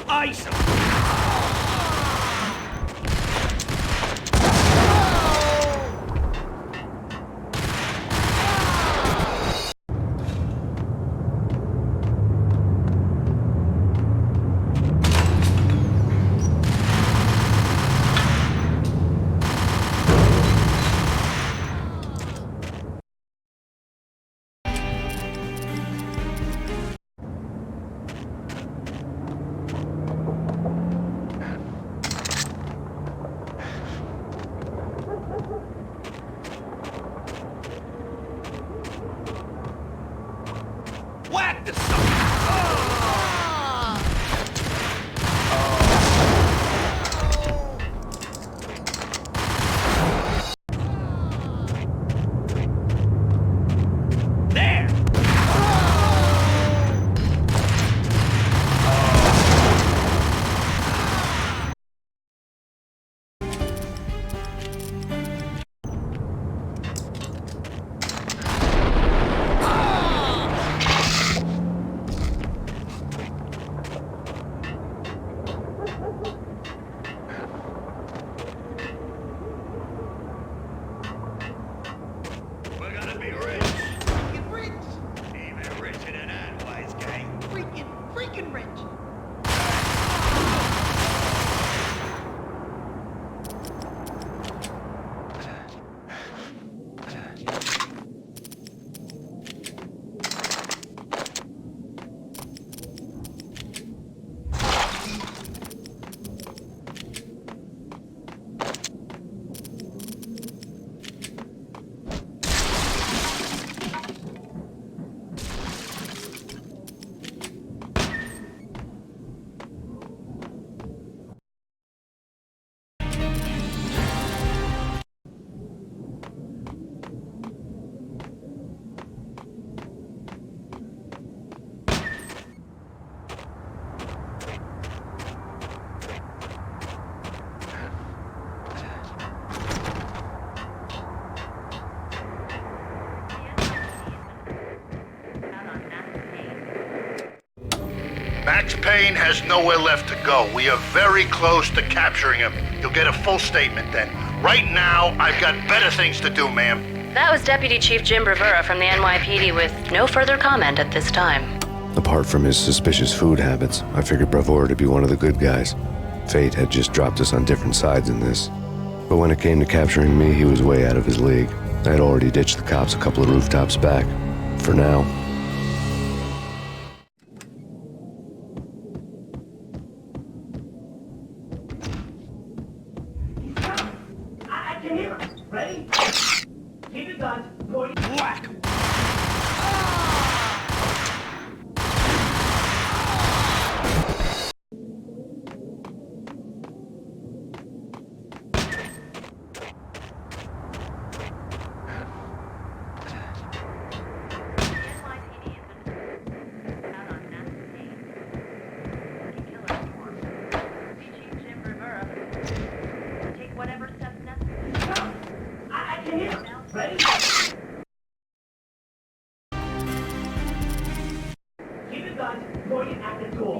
Ice him! Max Payne has nowhere left to go. We are very close to capturing him. You'll get a full statement then. Right now, I've got better things to do, ma'am. That was Deputy Chief Jim Rivera from the NYPD with no further comment at this time. Apart from his suspicious food habits, I figured Bravura to be one of the good guys. Fate had just dropped us on different sides in this. But when it came to capturing me, he was way out of his league. I had already ditched the cops a couple of rooftops back. For now. I can hear him. Ready? Keep your guns. Whack!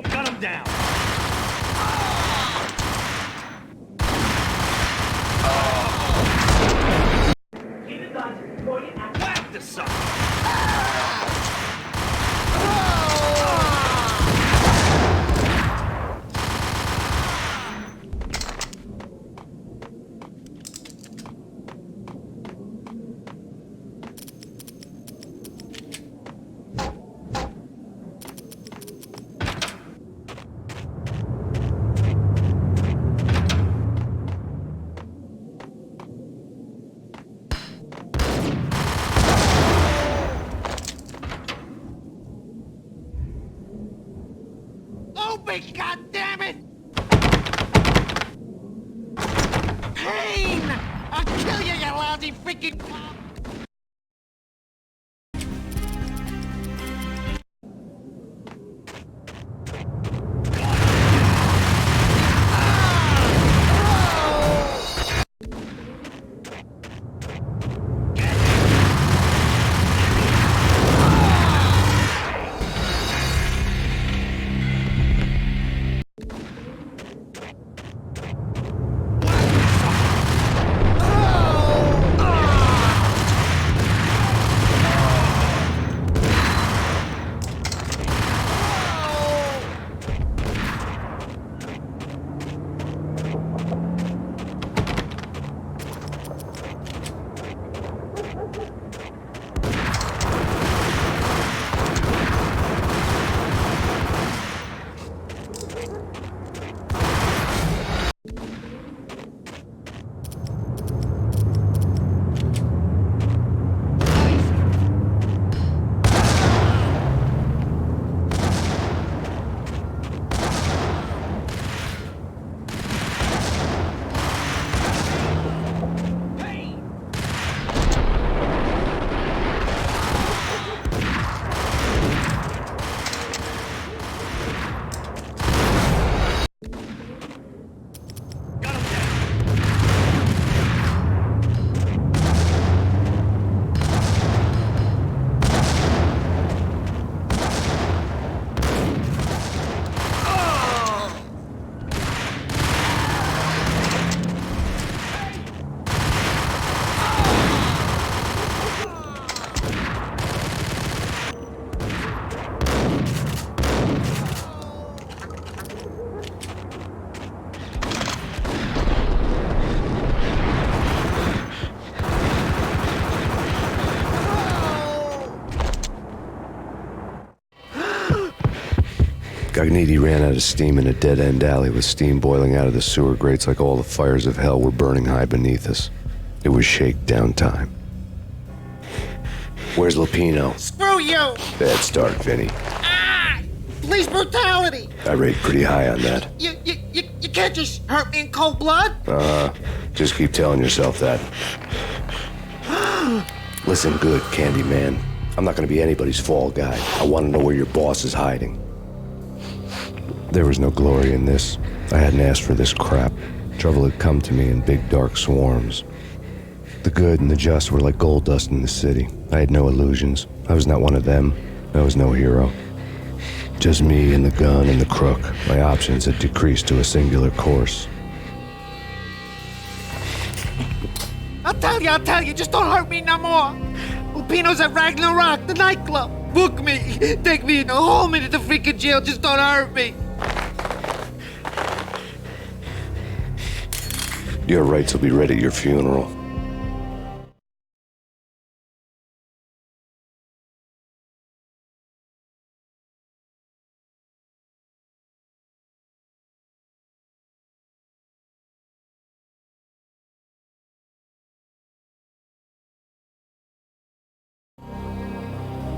Gun him down. Keep your guns pointed at whack the sucker. Open, goddammit! Payne! I'll kill you, you lousy freaking cop! Gognitti ran out of steam in a dead-end alley with steam boiling out of the sewer grates like all the fires of hell were burning high beneath us. It was shakedown time. Where's Lupino? Screw you! Bad start, Vinny. Police brutality! I rate pretty high on that. You can't just hurt me in cold blood? Just keep telling yourself that. Listen good, Candyman. I'm not gonna be anybody's fall guy. I wanna know where your boss is hiding. There was no glory in this. I hadn't asked for this crap. Trouble had come to me in big dark swarms. The good and the just were like gold dust in the city. I had no illusions. I was not one of them. I was no hero. Just me and the gun and the crook. My options had decreased to a singular course. I'll tell you, just don't hurt me no more. Lupino's at Ragnarok, the nightclub. Book me, take me in the home into the freaking jail, just don't hurt me. Your rights will be read at your funeral.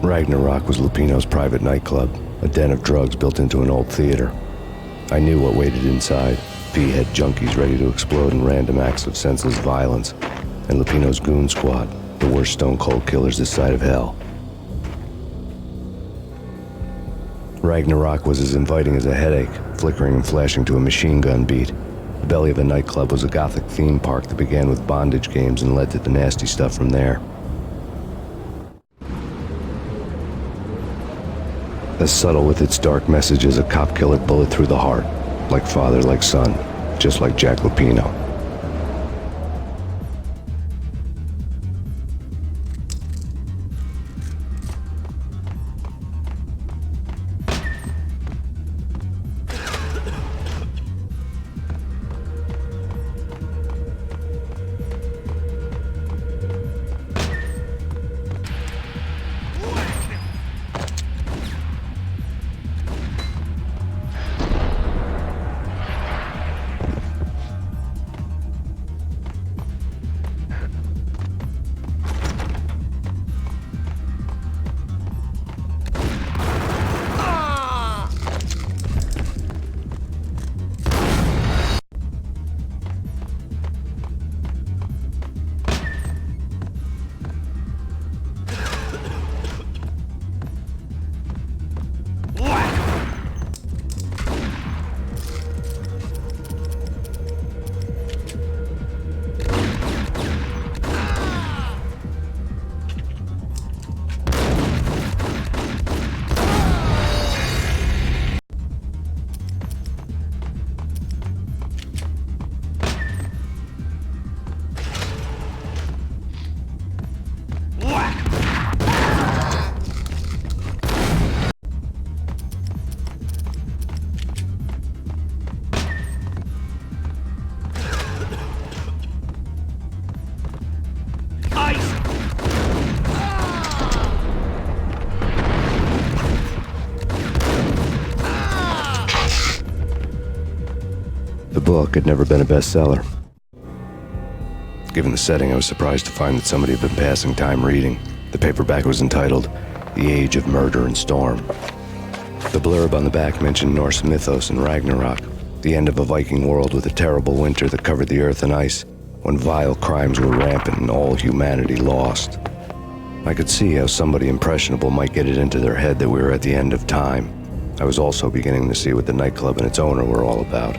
Ragnarok was Lupino's private nightclub, a den of drugs built into an old theater. I knew what waited inside. P had junkies ready to explode in random acts of senseless violence, and Lupino's goon squad, the worst stone-cold killers this side of hell. Ragnarok was as inviting as a headache, flickering and flashing to a machine gun beat. The belly of the nightclub was a gothic theme park that began with bondage games and led to the nasty stuff from there. As subtle with its dark message as a cop-killer bullet through the heart. Like father, like son, just like Jack Lupino. The book had never been a bestseller. Given the setting, I was surprised to find that somebody had been passing time reading. The paperback was entitled, The Age of Murder and Storm. The blurb on the back mentioned Norse mythos and Ragnarok, the end of a Viking world with a terrible winter that covered the earth in ice, when vile crimes were rampant and all humanity lost. I could see how somebody impressionable might get it into their head that we were at the end of time. I was also beginning to see what the nightclub and its owner were all about.